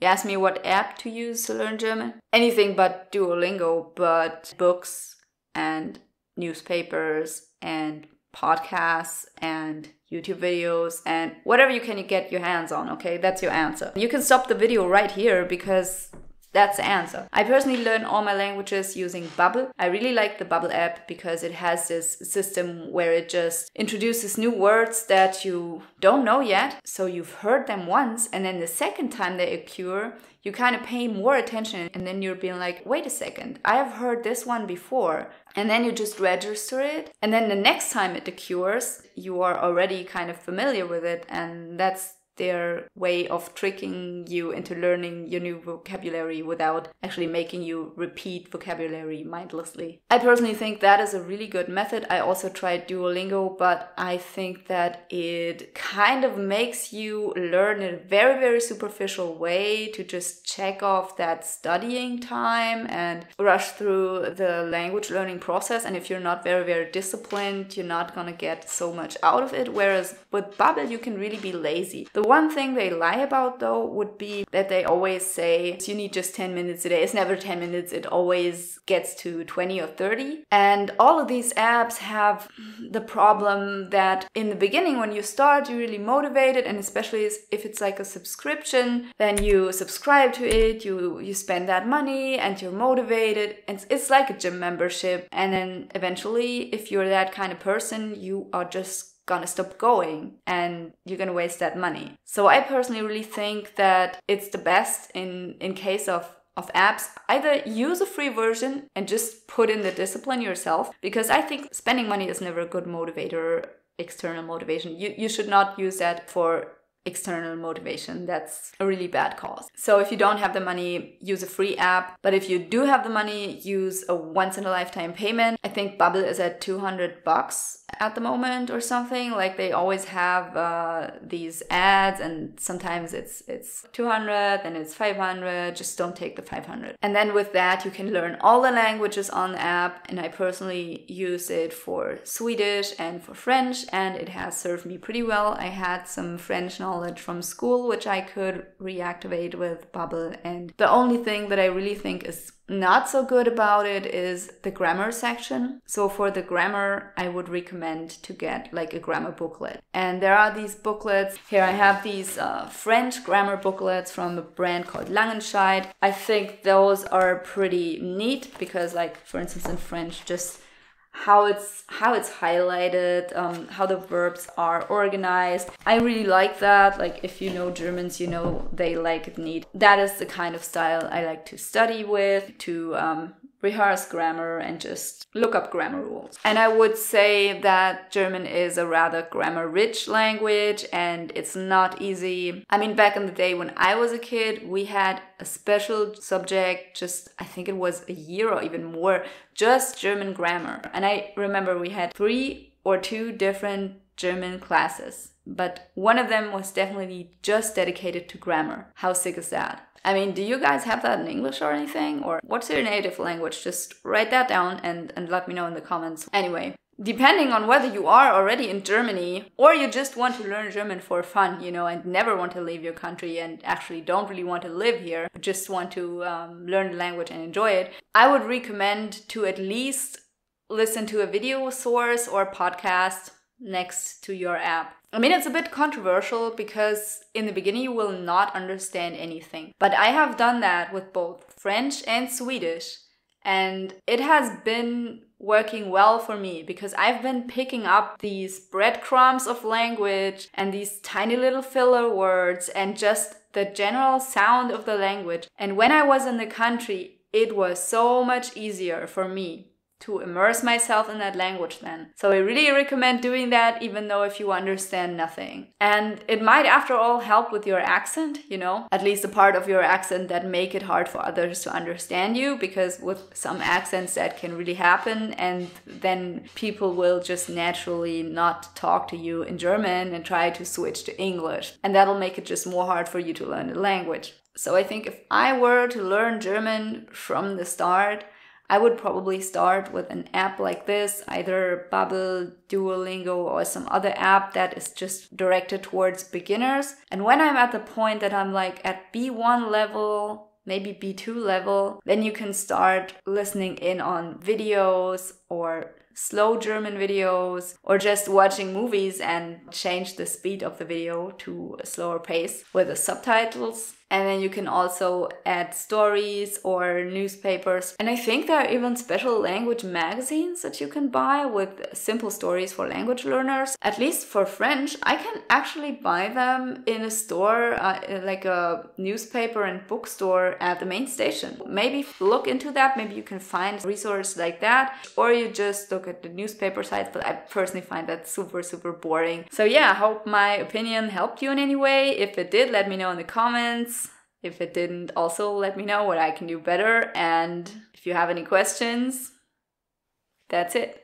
You ask me what app to use to learn German? Anything but Duolingo, but books and newspapers and podcasts and YouTube videos and whatever you can get your hands on, okay? That's your answer. You can stop the video right here because that's the answer. I personally learn all my languages using Babbel. I really like the Babbel app because it has this system where it just introduces new words that you don't know yet. So you've heard them once, and then the second time they occur, you kind of pay more attention, and then you're being like, wait a second, I have heard this one before. And then you just register it. And then the next time it occurs, you are already kind of familiar with it, and that's their way of tricking you into learning your new vocabulary without actually making you repeat vocabulary mindlessly. I personally think that is a really good method. I also tried Duolingo, but I think that it kind of makes you learn in a very, very superficial way to just check off that studying time and rush through the language learning process. And if you're not very, very disciplined, you're not gonna get so much out of it. Whereas with Babbel, you can really be lazy. The one thing they lie about though would be that they always say you need just 10 minutes a day. It's never 10 minutes, it always gets to 20 or 30. And all of these apps have the problem that in the beginning when you start, you're really motivated, and especially if it's like a subscription, then you subscribe to it, you spend that money and you're motivated. And it's like a gym membership. And then eventually, if you're that kind of person, you are just gonna stop going and you're gonna waste that money. So I personally really think that it's the best in case of apps. Either use a free version and just put in the discipline yourself, because I think spending money is never a good motivator, external motivation. You should not use that for external motivation. That's a really bad cause. So if you don't have the money, use a free app. But if you do have the money, use a once-in-a-lifetime payment. I think Babbel is at $200 at the moment or something. Like they always have these ads, and sometimes it's 200, then it's 500. Just don't take the 500. And then with that, you can learn all the languages on the app. And I personally use it for Swedish and for French, and it has served me pretty well. I had some French knowledge from school, which I could reactivate with Babbel. And the only thing that I really think is not so good about it is the grammar section. So for the grammar, I would recommend to get like a grammar booklet. And there are these booklets. Here I have these French grammar booklets from a brand called Langenscheidt. I think those are pretty neat because, like, for instance, in French, just how it's highlighted, how the verbs are organized. I really like that. Like, if you know Germans, you know they like it neat. That is the kind of style I like to study with, to rehearse grammar and just look up grammar rules. And I would say that German is a rather grammar-rich language, and it's not easy. I mean, back in the day when I was a kid, we had a special subject, just I think it was a year or even more, just German grammar. And I remember we had 3 or 2 different German classes, but one of them was definitely just dedicated to grammar. How sick is that? I mean, do you guys have that in English or anything? Or what's your native language? Just write that down and let me know in the comments. Anyway, depending on whether you are already in Germany or you just want to learn German for fun, you know, and never want to leave your country and actually don't really want to live here, but just want to learn the language and enjoy it, I would recommend to at least listen to a video source or podcast next to your app. I mean, it's a bit controversial because in the beginning you will not understand anything. But I have done that with both French and Swedish, and it has been working well for me because I've been picking up these breadcrumbs of language and these tiny little filler words and just the general sound of the language. And when I was in the country, it was so much easier for me to immerse myself in that language then. So I really recommend doing that, even though if you understand nothing. And it might, after all, help with your accent, you know, at least a part of your accent that make it hard for others to understand you, because with some accents that can really happen, and then people will just naturally not talk to you in German and try to switch to English. And that'll make it just more hard for you to learn the language. So I think if I were to learn German from the start, I would probably start with an app like this, either Babbel, Duolingo, or some other app that is just directed towards beginners. And when I'm at the point that I'm like at B1 level, maybe B2 level, then you can start listening in on videos or slow German videos, or just watching movies and change the speed of the video to a slower pace with the subtitles. And then you can also add stories or newspapers. And I think there are even special language magazines that you can buy with simple stories for language learners. At least for French, I can actually buy them in a store, like a newspaper and bookstore at the main station. Maybe look into that. Maybe you can find a resource like that. Or you just look at the newspaper sites, but I personally find that super, super boring. So yeah, I hope my opinion helped you in any way. If it did, let me know in the comments. If it didn't, also let me know what I can do better. And if you have any questions, that's it.